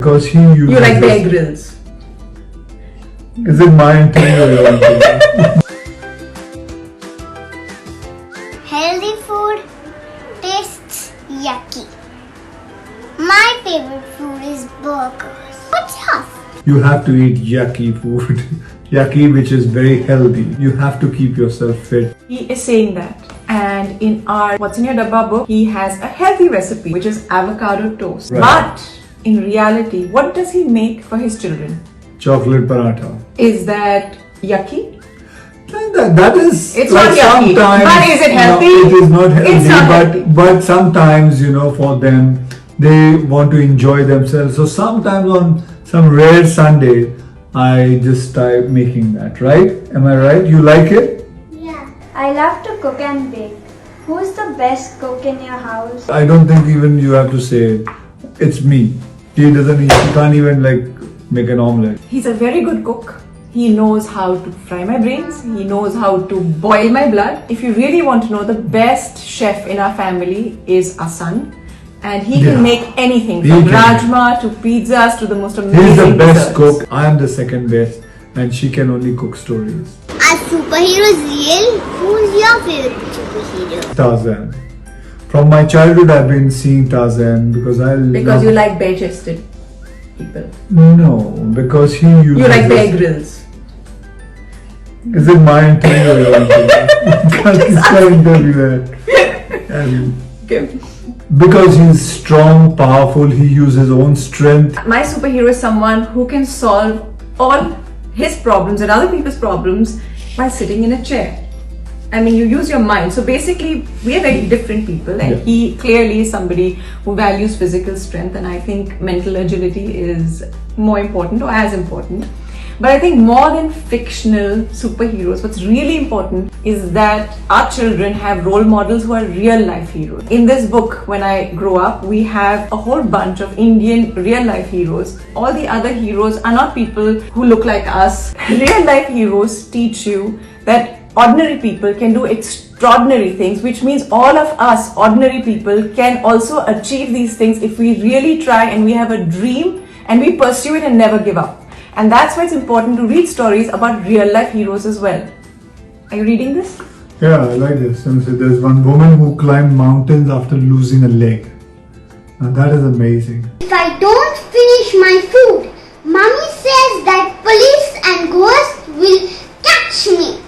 Because he uses You like Bear this. Grylls. Is it mine too or your thing? Healthy food tastes yucky. My favorite food is burgers. What's yours? You have to eat yucky food. Yucky, which is very healthy. You have to keep yourself fit. He is saying that. And in our What's in Your Dabba book, he has a healthy recipe, which is avocado toast. Right. But in reality, what does he make for his children? Chocolate paratha. Is that yucky? That is It's like not yucky. sometimes, But is it healthy? It is not healthy. It's not but healthy. but sometimes, for them, they want to enjoy themselves. So sometimes on some rare Sunday, I just start making that. Right? Am I right? You like it? Yeah. I love to cook and bake. Who's the best cook in your house? I don't think even you have to say it. It's me. He can't even make an omelette. He's a very good cook. He knows how to fry my brains. He knows how to boil my blood. If you really want to know, the best chef in our family is our son. And he Yeah. can make anything He from can. rajma to pizzas to the most amazing He's the best desserts. cook. I am the second best, and she can only cook stories. Are superheroes real? Who's your favorite superhero? Tarzan. From my childhood, I've been seeing Tarzan because Because you like bare-chested people. No, because he uses. You like Bear this. Grylls. Is it mine too or your thing? Can't tell you that. And Okay. because he's strong, powerful, he uses his own strength. My superhero is someone who can solve all his problems and other people's problems by sitting in a chair. I mean, you use your mind. So basically, we are very different people, and Yeah. he clearly is somebody who values physical strength, and I think mental agility is more important or as important. But I think more than fictional superheroes, what's really important is that our children have role models who are real life heroes. In this book, When I Grow Up, we have a whole bunch of Indian real life heroes. All the other heroes are not people who look like us. Real life heroes teach you that ordinary people can do extraordinary things, which means all of us ordinary people can also achieve these things if we really try and we have a dream and we pursue it and never give up. And that's why it's important to read stories about real life heroes as well. Are you reading this? Yeah, I like this. And so there's one woman who climbed mountains after losing a leg. Now that is amazing. If I don't finish my food, Mommy says that police and ghosts will catch me.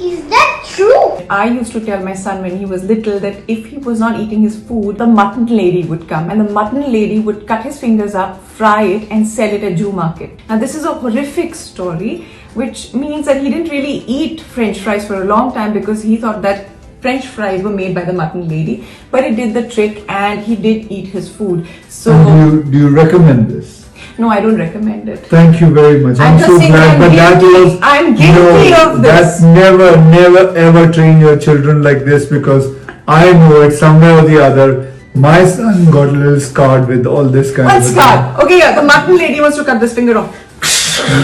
Is that true? I used to tell my son when he was little that if he was not eating his food, the mutton lady would come and the mutton lady would cut his fingers up, fry it and sell it at Jew market. Now this is a horrific story, which means that he didn't really eat French fries for a long time because he thought that French fries were made by the mutton lady, but it did the trick and he did eat his food. So And do you recommend this? no, I don't recommend it. Thank you very much. I'm I'm just so saying glad. I'm But that guilty. was I'm guilty of this. That never train your children like this, because I know it somewhere or the other. My son got a little scarred with all this kind What of. scar? Okay, yeah, the mutton lady wants to cut this finger off.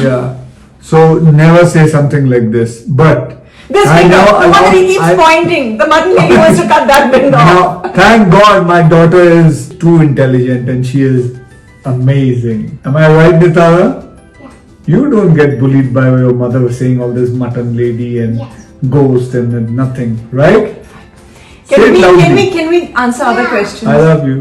Yeah. So never say something like this. But This I finger, know. the one that he keeps pointing. The mutton lady wants to cut that finger off. Now, thank God my daughter is too intelligent and she is amazing. Am I right, Nitara? Yeah. You don't get bullied by your mother saying all this mutton lady and Yes. ghost and nothing, right? Say Can it we, loudly. can we, can we answer other questions? I love you.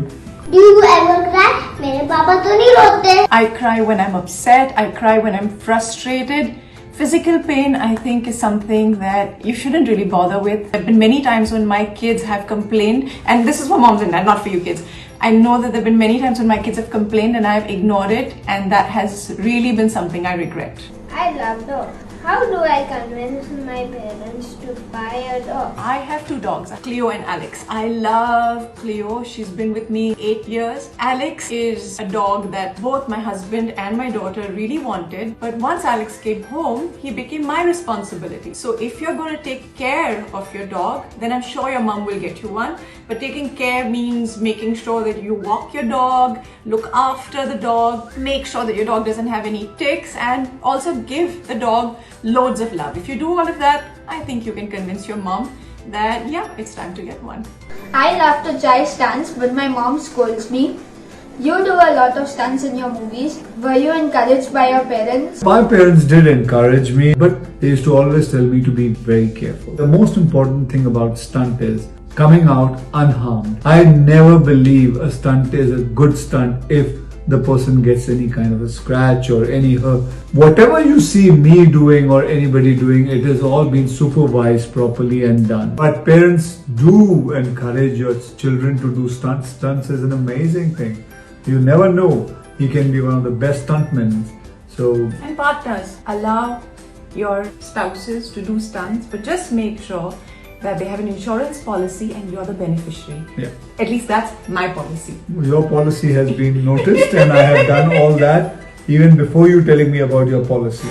Do you ever cry? मेरे पापा तो नहीं रोते. I cry when I'm upset. I cry when I'm frustrated. Physical pain, I think, is something that you shouldn't really bother with. There have been many times when my kids have complained, and this is for moms and dads, not for you kids. I know that there have been many times when my kids have complained and I've ignored it, and that has really been something I regret. I love dogs. How do I convince my parents to buy a dog? I have two dogs, Cleo and Alex. I love Cleo. She's been with me 8 years. Alex is a dog that both my husband and my daughter really wanted. But once Alex came home, he became my responsibility. So if you're going to take care of your dog, then I'm sure your mom will get you one. But taking care means making sure that you walk your dog, look after the dog, make sure that your dog doesn't have any ticks, and also give the dog loads of love. If you do all of that, I think you can convince your mom that, yeah, it's time to get one. I love to chai stunts, but my mom scolds me. You do a lot of stunts in your movies. Were you encouraged by your parents? My parents did encourage me, but they used to always tell me to be very careful. The most important thing about stunt is coming out unharmed. I never believe a stunt is a good stunt if the person gets any kind of a scratch or any hurt. Whatever you see me doing or anybody doing, it has all been supervised properly and done. But parents do encourage your children to do stunts. Stunts is an amazing thing. You never know. He can be one of the best stuntmen. So, And partners, allow your spouses to do stunts, but just make sure that they have an insurance policy and you're the beneficiary. yeah. At least that's my policy. Your policy has been noticed and I have done all that even before you telling me about your policy.